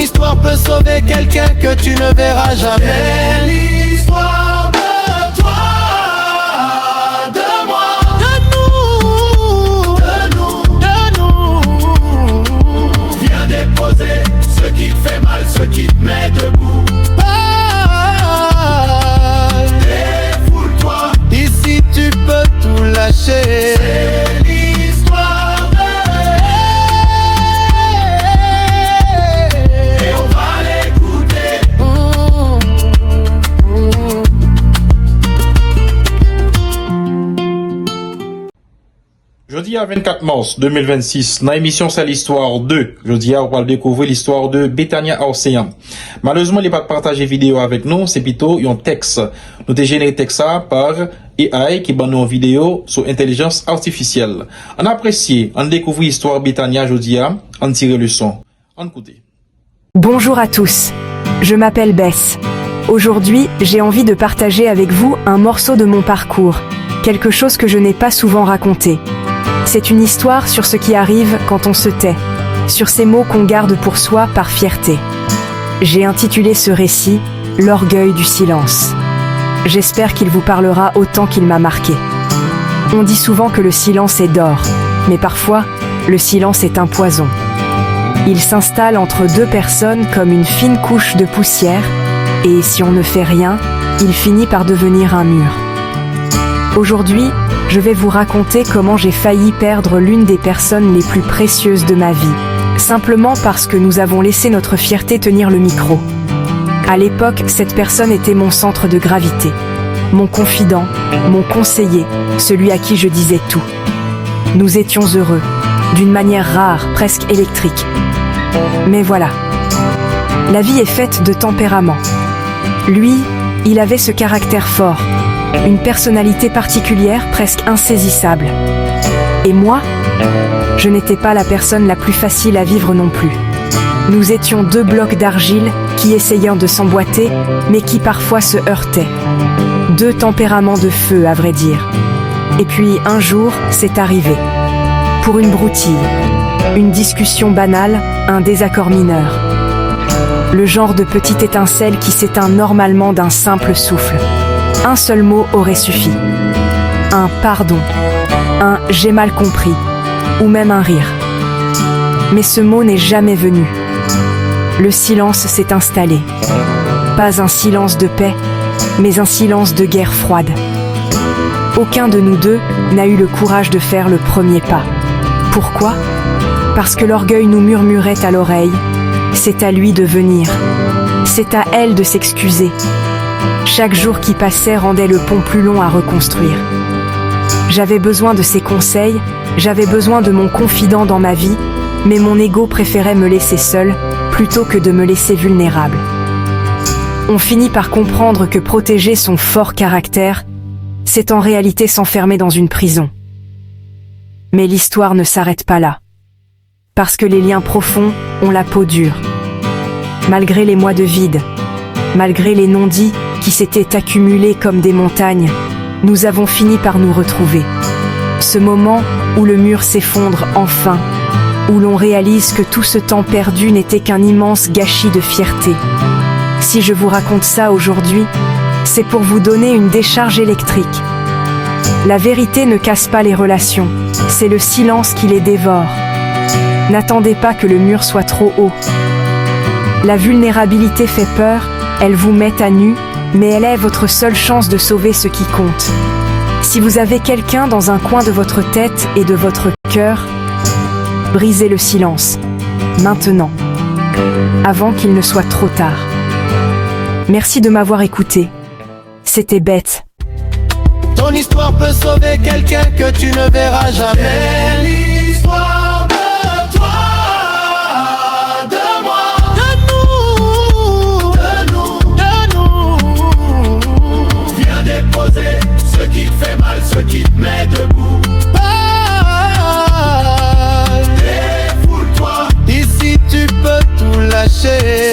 histoire peut sauver quelqu'un que tu ne verras jamais. L'histoire de toi, de moi, de nous. Viens déposer ce qui te fait mal, ce qui te met debout. Défoule-toi, ici tu peux tout lâcher. C'est l'histoire de et on va l'écouter. Jeudi à 24 mars 2026, dans l'émission C'est l'histoire 2. Jeudi on va découvrir l'histoire de Betania Océan. Malheureusement, il n'est pas partagé vidéo avec nous, c'est plutôt un texte. Nous avons généré texte ça par AI qui banne une vidéo sur intelligence artificielle. On apprécie, on découvre l'histoire Betania jeudi on tire le son. On écoute. Bonjour à tous, je m'appelle Bess. Aujourd'hui, j'ai envie de partager avec vous un morceau de mon parcours, quelque chose que je n'ai pas souvent raconté. C'est une histoire sur ce qui arrive quand on se tait, sur ces mots qu'on garde pour soi par fierté. J'ai intitulé ce récit « L'orgueil du silence ». J'espère qu'il vous parlera autant qu'il m'a marqué. On dit souvent que le silence est d'or, mais parfois, le silence est un poison. Il s'installe entre deux personnes comme une fine couche de poussière, et si on ne fait rien, il finit par devenir un mur. Aujourd'hui, je vais vous raconter comment j'ai failli perdre l'une des personnes les plus précieuses de ma vie, simplement parce que nous avons laissé notre fierté tenir le micro. À l'époque, cette personne était mon centre de gravité, mon confident, mon conseiller, celui à qui je disais tout. Nous étions heureux, d'une manière rare, presque électrique. Mais voilà, la vie est faite de tempéraments. Lui, il avait ce caractère fort, une personnalité particulière, presque insaisissable. Et moi, je n'étais pas la personne la plus facile à vivre non plus. Nous étions deux blocs d'argile qui essayaient de s'emboîter, mais qui parfois se heurtaient. Deux tempéraments de feu, à vrai dire. Et puis, un jour, c'est arrivé. Pour une broutille, une discussion banale, un désaccord mineur. Le genre de petite étincelle qui s'éteint normalement d'un simple souffle. Un seul mot aurait suffi. Un pardon, un j'ai mal compris, ou même un rire. Mais ce mot n'est jamais venu. Le silence s'est installé. Pas un silence de paix, mais un silence de guerre froide. Aucun de nous deux n'a eu le courage de faire le premier pas. Pourquoi ? Parce que l'orgueil nous murmurait à l'oreille. C'est à lui de venir. C'est à elle de s'excuser. Chaque jour qui passait rendait le pont plus long à reconstruire. J'avais besoin de ses conseils, j'avais besoin de mon confident dans ma vie, mais mon ego préférait me laisser seul plutôt que de me laisser vulnérable. On finit par comprendre que protéger son fort caractère, c'est en réalité s'enfermer dans une prison. Mais l'histoire ne s'arrête pas là. Parce que les liens profonds ont la peau dure. Malgré les mois de vide, malgré les non-dits qui s'étaient accumulés comme des montagnes, nous avons fini par nous retrouver. Ce moment où le mur s'effondre enfin, où l'on réalise que tout ce temps perdu n'était qu'un immense gâchis de fierté. Si je vous raconte ça aujourd'hui, c'est pour vous donner une décharge électrique. La vérité ne casse pas les relations, c'est le silence qui les dévore. N'attendez pas que le mur soit trop haut. La vulnérabilité fait peur, elle vous met à nu, mais elle est votre seule chance de sauver ce qui compte. Si vous avez quelqu'un dans un coin de votre tête et de votre cœur, brisez le silence, maintenant, avant qu'il ne soit trop tard. Merci de m'avoir écouté. C'était Beth. Ton histoire peut sauver quelqu'un que tu ne verras jamais. L'histoire de toi, de moi, de nous. Viens déposer ce qui te fait mal, ce qui te met debout. Défoule-toi, ici tu peux tout lâcher.